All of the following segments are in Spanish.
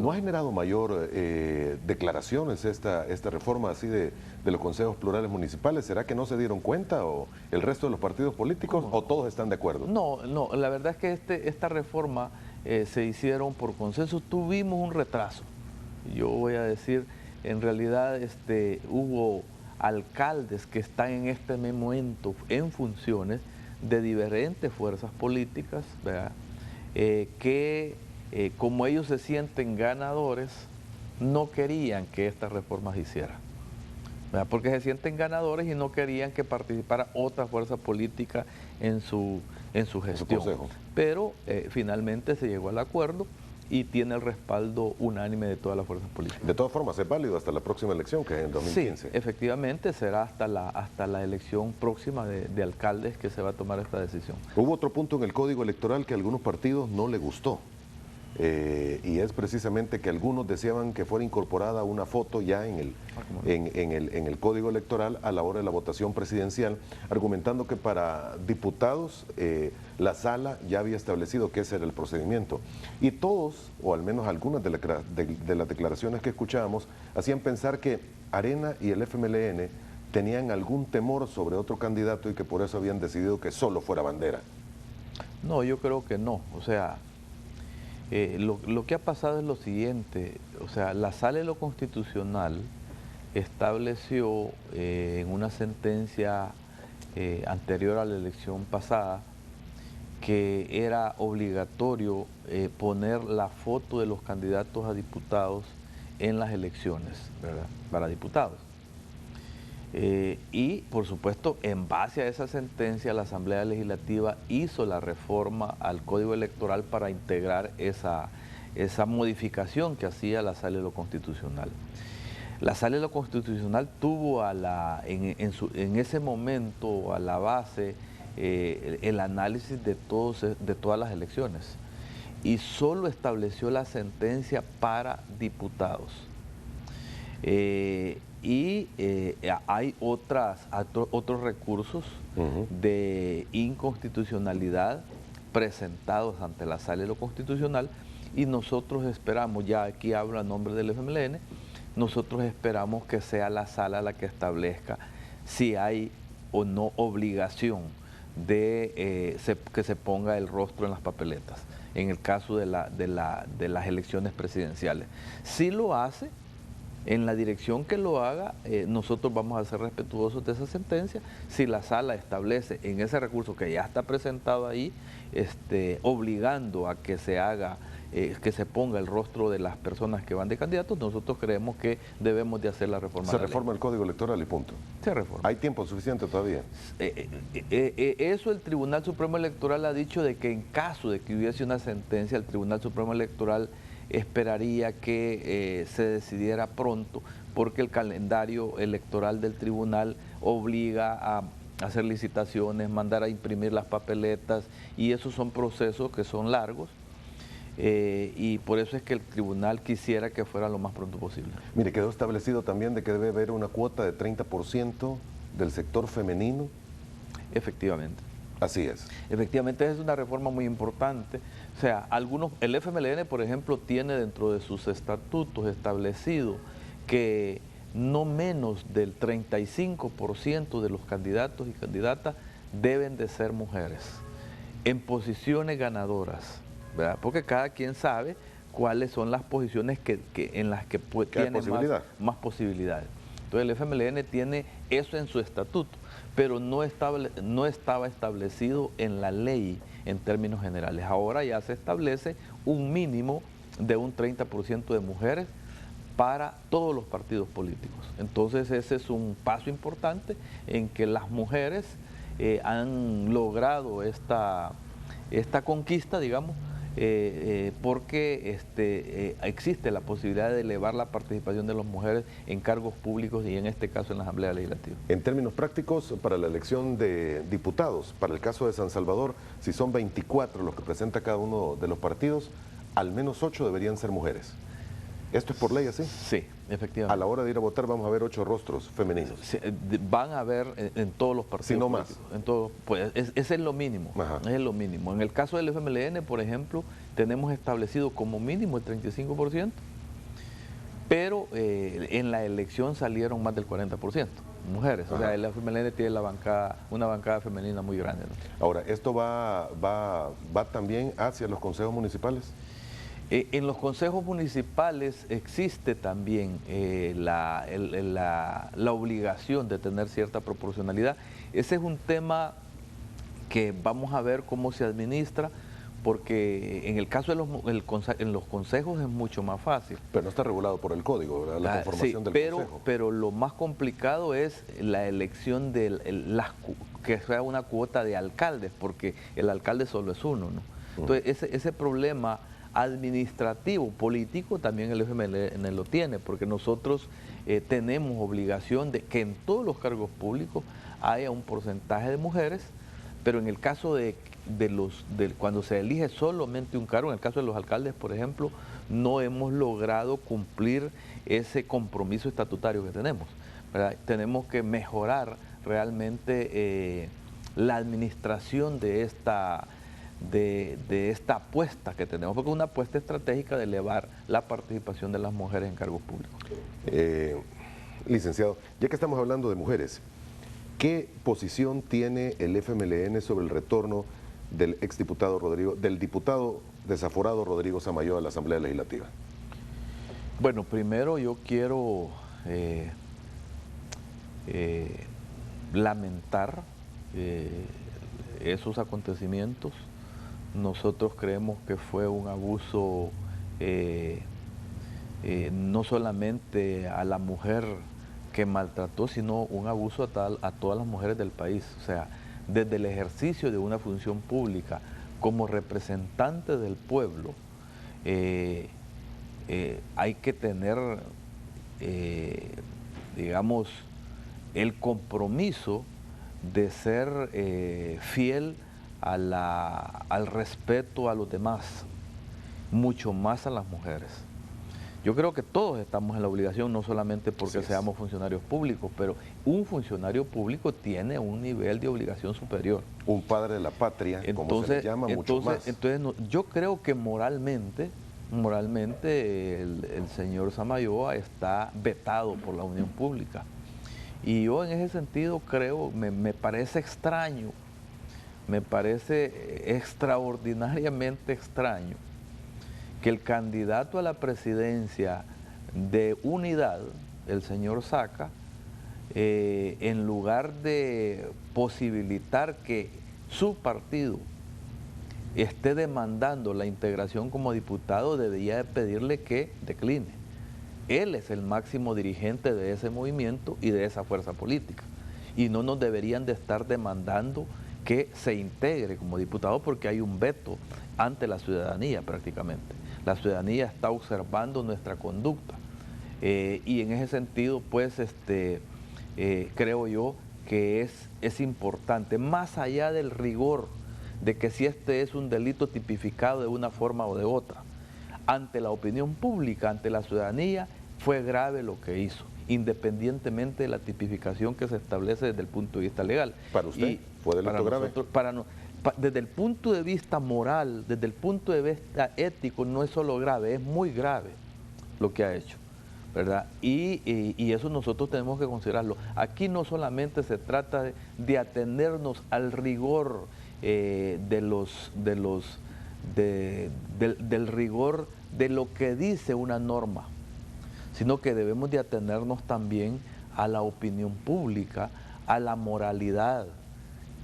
¿No ha generado mayor declaraciones esta reforma así de los consejos plurales municipales? ¿Será que no se dieron cuenta o el resto de los partidos políticos o todos están de acuerdo? No, la verdad es que esta reforma se hicieron por consenso. Tuvimos un retraso. Yo voy a decir, en realidad hubo alcaldes que están en este momento en funciones de diferentes fuerzas políticas, ¿verdad? Que como ellos se sienten ganadores, no querían que esta reforma se hiciera, ¿verdad? Porque se sienten ganadores y no querían que participara otra fuerza política en su gestión. Pero finalmente se llegó al acuerdo y tiene el respaldo unánime de todas las fuerzas políticas. De todas formas, es válido hasta la próxima elección, que es en 2015. Sí, efectivamente, será hasta la elección próxima de alcaldes que se va a tomar esta decisión. Hubo otro punto en el Código Electoral que a algunos partidos no le gustó. Y es precisamente que algunos deseaban que fuera incorporada una foto ya en el Código Electoral a la hora de la votación presidencial, argumentando que para diputados la sala ya había establecido que ese era el procedimiento. Y todos, o al menos algunas de las declaraciones que escuchábamos, hacían pensar que Arena y el FMLN tenían algún temor sobre otro candidato y que por eso habían decidido que solo fuera Bandera. No, yo creo que no. O sea, lo que ha pasado es lo siguiente, o sea, la Sala de lo Constitucional estableció en una sentencia anterior a la elección pasada que era obligatorio poner la foto de los candidatos a diputados en las elecciones, ¿verdad?, para diputados. Y, por supuesto, en base a esa sentencia, la Asamblea Legislativa hizo la reforma al Código Electoral para integrar esa modificación que hacía la Sala de lo Constitucional. La Sala de lo Constitucional tuvo en ese momento a la base el análisis de todas las elecciones y solo estableció la sentencia para diputados. Hay otros recursos de inconstitucionalidad presentados ante la Sala de lo Constitucional y nosotros esperamos, ya aquí hablo a nombre del FMLN, nosotros esperamos que sea la Sala la que establezca si hay o no obligación de que se ponga el rostro en las papeletas, en el caso de las elecciones presidenciales. Si lo hace, en la dirección que lo haga, nosotros vamos a ser respetuosos de esa sentencia. Si la sala establece en ese recurso que ya está presentado ahí, obligando a que se haga, que se ponga el rostro de las personas que van de candidatos, nosotros creemos que debemos de hacer la reforma. Se reforma el Código Electoral y punto. Se reforma. ¿Hay tiempo suficiente todavía? Eso el Tribunal Supremo Electoral ha dicho, de que en caso de que hubiese una sentencia, el Tribunal Supremo Electoral esperaría que se decidiera pronto, porque el calendario electoral del tribunal obliga a hacer licitaciones, mandar a imprimir las papeletas, y esos son procesos que son largos, y por eso es que el tribunal quisiera que fuera lo más pronto posible. Mire, quedó establecido también de que debe haber una cuota de 30% del sector femenino. Efectivamente. Así es. Efectivamente, es una reforma muy importante. O sea, el FMLN, por ejemplo, tiene dentro de sus estatutos establecido que no menos del 35% de los candidatos y candidatas deben de ser mujeres, en posiciones ganadoras, ¿verdad? Porque cada quien sabe cuáles son las posiciones en las que tiene más posibilidades. Entonces el FMLN tiene eso en su estatuto, pero no estaba establecido en la ley en términos generales. Ahora ya se establece un mínimo de un 30% de mujeres para todos los partidos políticos. Entonces ese es un paso importante en que las mujeres han logrado esta conquista, digamos, porque existe la posibilidad de elevar la participación de las mujeres en cargos públicos y en este caso en la Asamblea Legislativa. En términos prácticos, para la elección de diputados, para el caso de San Salvador, si son 24 los que presenta cada uno de los partidos, al menos 8 deberían ser mujeres. ¿Esto es por ley así? Sí, efectivamente. A la hora de ir a votar vamos a ver 8 rostros femeninos. Sí, van a ver en todos los partidos. Si no más. En todos, pues, ese es lo mínimo. Ajá. Es lo mínimo. En el caso del FMLN, por ejemplo, tenemos establecido como mínimo el 35%. pero en la elección salieron más del 40% mujeres. O sea, el FMLN tiene una bancada femenina muy grande, ¿no? Ahora, ¿esto va también hacia los consejos municipales? En los consejos municipales existe también la obligación de tener cierta proporcionalidad. Ese es un tema que vamos a ver cómo se administra, porque en el caso de en los consejos es mucho más fácil. Pero no está regulado por el código, ¿verdad? La conformación Sí, del consejo. pero lo más complicado es la elección que sea una cuota de alcaldes, porque el alcalde solo es uno, ¿no? Entonces, ese problema administrativo, político, también el FMLN lo tiene, porque nosotros tenemos obligación de que en todos los cargos públicos haya un porcentaje de mujeres, pero en el caso de cuando se elige solamente un cargo, en el caso de los alcaldes, por ejemplo, no hemos logrado cumplir ese compromiso estatutario que tenemos, ¿verdad? Tenemos que mejorar realmente la administración de esta apuesta que tenemos, porque es una apuesta estratégica de elevar la participación de las mujeres en cargos públicos. Licenciado, ya que estamos hablando de mujeres, ¿qué posición tiene el FMLN sobre el retorno del diputado desaforado Rodrigo Samayoa a la Asamblea Legislativa? Bueno, primero yo quiero lamentar esos acontecimientos. Nosotros creemos que fue un abuso no solamente a la mujer que maltrató, sino un abuso a todas las mujeres del país. O sea, desde el ejercicio de una función pública como representante del pueblo, hay que tener, digamos, el compromiso de ser fiel al respeto a los demás, mucho más a las mujeres. Yo creo que todos estamos en la obligación, no solamente porque seamos funcionarios públicos, pero un funcionario público tiene un nivel de obligación superior. Un padre de la patria, como se le llama, mucho más. Entonces yo creo que moralmente el señor Samayoa está vetado por la Unión Pública. Y yo en ese sentido creo, me parece extraño, me parece extraordinariamente extraño que el candidato a la presidencia de Unidad, el señor Saca, en lugar de posibilitar que su partido esté demandando la integración como diputado, debería de pedirle que decline. Él es el máximo dirigente de ese movimiento y de esa fuerza política. Y no nos deberían de estar demandando que se integre como diputado, porque hay un veto ante la ciudadanía prácticamente. La ciudadanía está observando nuestra conducta y en ese sentido, pues, creo yo que es importante, más allá del rigor de que si este es un delito tipificado de una forma o de otra, ante la opinión pública, ante la ciudadanía, fue grave lo que hizo, independientemente de la tipificación que se establece desde el punto de vista legal. ¿Para usted fue delito grave? Desde el punto de vista moral, desde el punto de vista ético, no es solo grave, es muy grave lo que ha hecho, ¿verdad? Y eso nosotros tenemos que considerarlo. Aquí no solamente se trata de atenernos al rigor del rigor de lo que dice una norma, sino que debemos de atenernos también a la opinión pública, a la moralidad,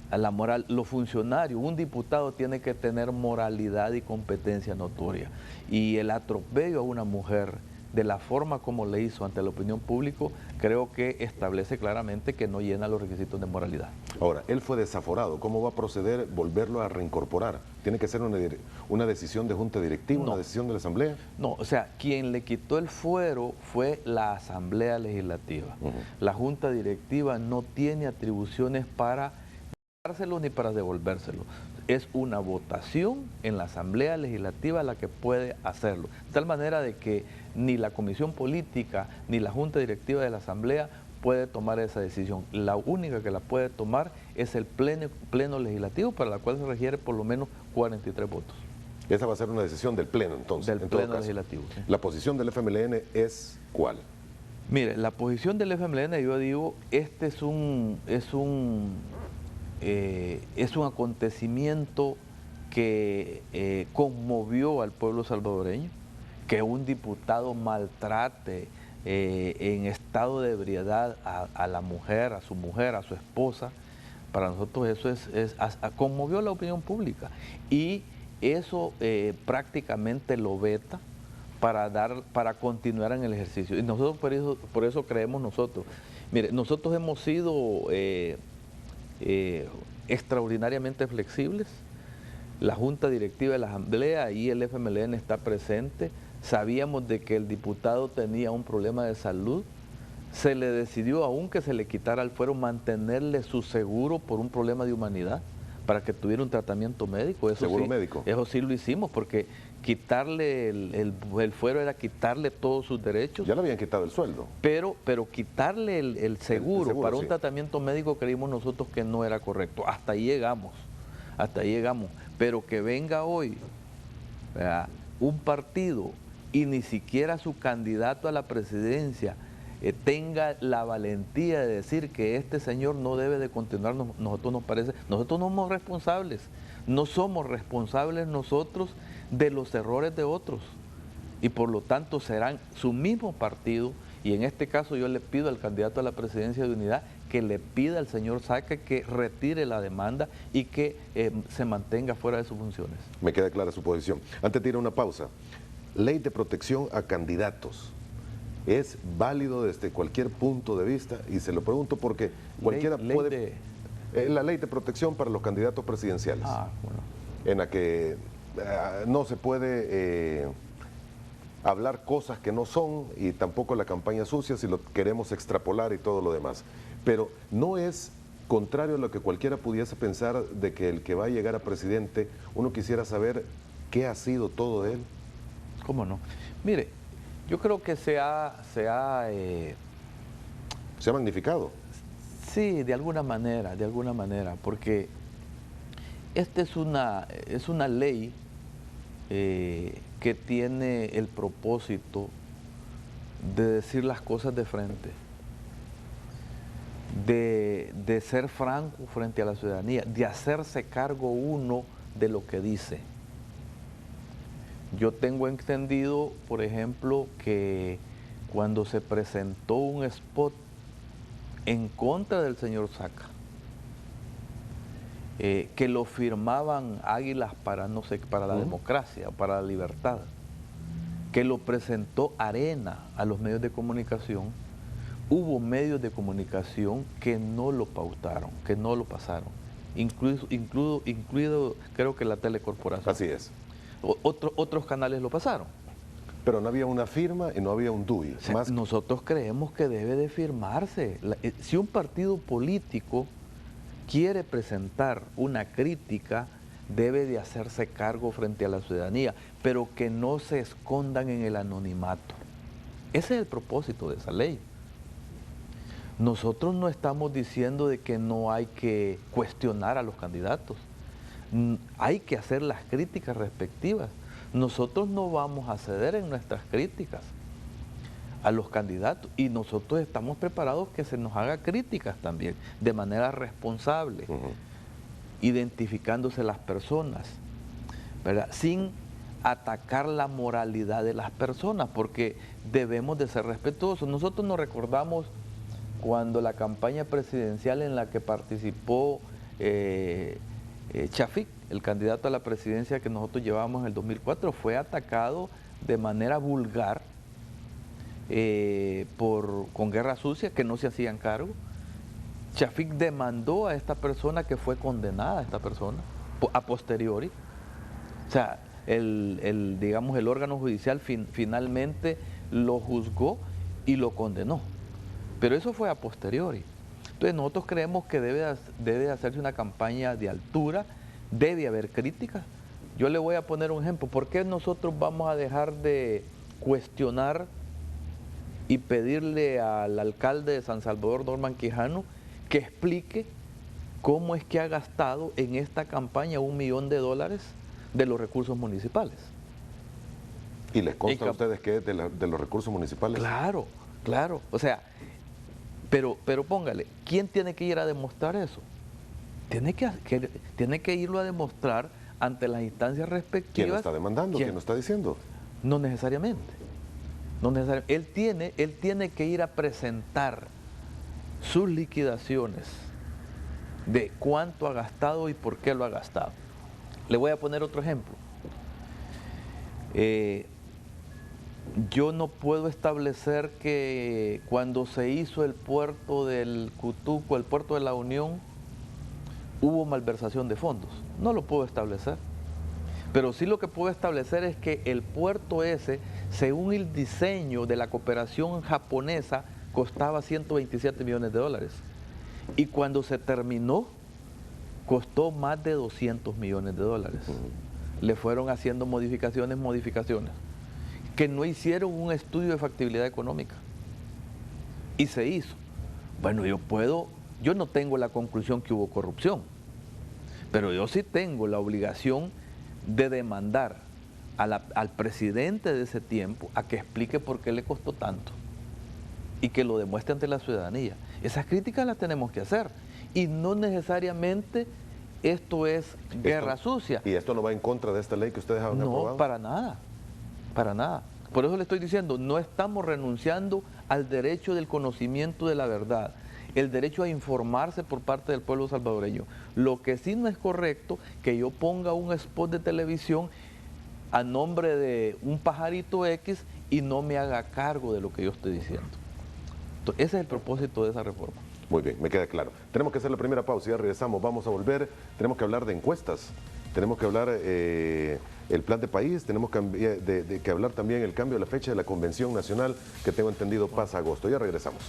a la moral. Los funcionarios, un diputado tiene que tener moralidad y competencia notoria. Y el atropello a una mujer, de la forma como le hizo ante la opinión pública, creo que establece claramente que no llena los requisitos de moralidad. Ahora, él fue desaforado. ¿Cómo va a proceder volverlo a reincorporar? ¿Tiene que ser una decisión de junta directiva, una decisión de la Asamblea? No, o sea, quien le quitó el fuero fue la Asamblea Legislativa. La junta directiva no tiene atribuciones para dárselo ni para devolvérselo. Es una votación en la Asamblea Legislativa la que puede hacerlo. De tal manera de que ni la Comisión Política ni la Junta Directiva de la Asamblea puede tomar esa decisión. La única que la puede tomar es el pleno legislativo, para la cual se requiere por lo menos 43 votos. Esa va a ser una decisión del Pleno, entonces. Del Pleno Legislativo. Sí. ¿La posición del FMLN es cuál? Mire, la posición del FMLN, yo digo, este es un acontecimiento que conmovió al pueblo salvadoreño, que un diputado maltrate en estado de ebriedad a la mujer, a su esposa. Para nosotros eso conmovió a la opinión pública, y eso prácticamente lo veta para continuar en el ejercicio. Y nosotros por eso creemos nosotros. Mire, nosotros hemos sido extraordinariamente flexibles. La Junta Directiva de la Asamblea y el FMLN está presente. Sabíamos de que el diputado tenía un problema de salud. Se le decidió, aunque se le quitara el fuero, mantenerle su seguro por un problema de humanidad, para que tuviera un tratamiento médico. Eso ¿Seguro sí, médico? Eso sí lo hicimos, porque quitarle el fuero era quitarle todos sus derechos. Ya le habían quitado el sueldo. Pero quitarle el seguro para un sí. tratamiento médico, creímos nosotros que no era correcto. Hasta ahí llegamos. Pero que venga hoy, ¿verdad?, un partido y ni siquiera su candidato a la presidencia tenga la valentía de decir que este señor no debe de continuar, nosotros nos parece, nosotros no somos responsables, no somos responsables nosotros de los errores de otros, y por lo tanto serán su mismo partido. Y en este caso yo le pido al candidato a la presidencia de Unidad que le pida al señor Saca que retire la demanda y que se mantenga fuera de sus funciones. Me queda clara su posición. Antes de ir a una pausa, ley de protección a candidatos. ¿Es válido desde cualquier punto de vista? Y se lo pregunto porque cualquiera puede... la ley de protección para los candidatos presidenciales. Bueno. En la que no se puede hablar cosas que no son, y tampoco la campaña sucia si lo queremos extrapolar y todo lo demás. Pero no es contrario a lo que cualquiera pudiese pensar de que el que va a llegar a presidente, uno quisiera saber qué ha sido todo de él. ¿Cómo no? Mire, yo creo que se ha magnificado. Sí, de alguna manera, porque esta es una ley que tiene el propósito de decir las cosas de frente, de ser franco frente a la ciudadanía, de hacerse cargo uno de lo que dice. Yo tengo entendido, por ejemplo, que cuando se presentó un spot en contra del señor Saca, que lo firmaban Águilas para la democracia, para la libertad, que lo presentó Arena a los medios de comunicación, hubo medios de comunicación que no lo pautaron, que no lo pasaron, incluido creo que la Telecorporación. Así es. Otros canales lo pasaron. Pero no había una firma y no había un DUI. O sea, nosotros creemos que debe de firmarse. Si un partido político quiere presentar una crítica, debe de hacerse cargo frente a la ciudadanía, pero que no se escondan en el anonimato. Ese es el propósito de esa ley. Nosotros no estamos diciendo de que no hay que cuestionar a los candidatos. Hay que hacer las críticas respectivas. Nosotros no vamos a ceder en nuestras críticas a los candidatos, y nosotros estamos preparados que se nos haga críticas también, de manera responsable, identificándose las personas, ¿verdad?, sin atacar la moralidad de las personas, porque debemos de ser respetuosos. Nosotros nos recordamos cuando la campaña presidencial en la que participó Chafik, el candidato a la presidencia que nosotros llevamos en el 2004, fue atacado de manera vulgar con guerra sucia, que no se hacían cargo. Chafik demandó a esta persona, que fue condenada esta persona a posteriori. O sea, digamos, el órgano judicial finalmente lo juzgó y lo condenó. Pero eso fue a posteriori. Entonces nosotros creemos que debe hacerse una campaña de altura, debe haber críticas. Yo le voy a poner un ejemplo. ¿Por qué nosotros vamos a dejar de cuestionar y pedirle al alcalde de San Salvador, Norman Quijano, que explique cómo es que ha gastado en esta campaña $1 millón de los recursos municipales. ¿Y les consta a ustedes que es de los recursos municipales? Claro, claro. O sea, pero póngale, ¿quién tiene que ir a demostrar eso? Tiene que irlo a demostrar ante las instancias respectivas. ¿Quién lo está demandando? ¿Quién lo está diciendo? No necesariamente. No necesariamente. Él tiene que ir a presentar sus liquidaciones de cuánto ha gastado y por qué lo ha gastado. Le voy a poner otro ejemplo. Yo no puedo establecer que cuando se hizo el puerto del Cutuco, el puerto de la Unión, hubo malversación de fondos. No lo puedo establecer. Pero sí lo que puedo establecer es que el puerto ese, según el diseño de la cooperación japonesa, costaba 127 millones de dólares. Y cuando se terminó, costó más de 200 millones de dólares. Le fueron haciendo modificaciones, que no hicieron un estudio de factibilidad económica. Y se hizo. Bueno, yo no tengo la conclusión que hubo corrupción, pero yo sí tengo la obligación de demandar al presidente de ese tiempo a que explique por qué le costó tanto y que lo demuestre ante la ciudadanía. Esas críticas las tenemos que hacer y no necesariamente esto es guerra sucia. ¿Y esto no va en contra de esta ley que ustedes han aprobado? No, para nada, para nada. Por eso le estoy diciendo, no estamos renunciando al derecho del conocimiento de la verdad, el derecho a informarse por parte del pueblo salvadoreño. Lo que sí no es correcto que yo ponga un spot de televisión a nombre de un pajarito X y no me haga cargo de lo que yo estoy diciendo. Entonces, ese es el propósito de esa reforma. Muy bien, me queda claro. Tenemos que hacer la primera pausa y ya regresamos. Vamos a volver. Tenemos que hablar de encuestas. Tenemos que hablar el plan de país. Tenemos que hablar también el cambio de la fecha de la Convención Nacional, que tengo entendido pasa a agosto. Ya regresamos.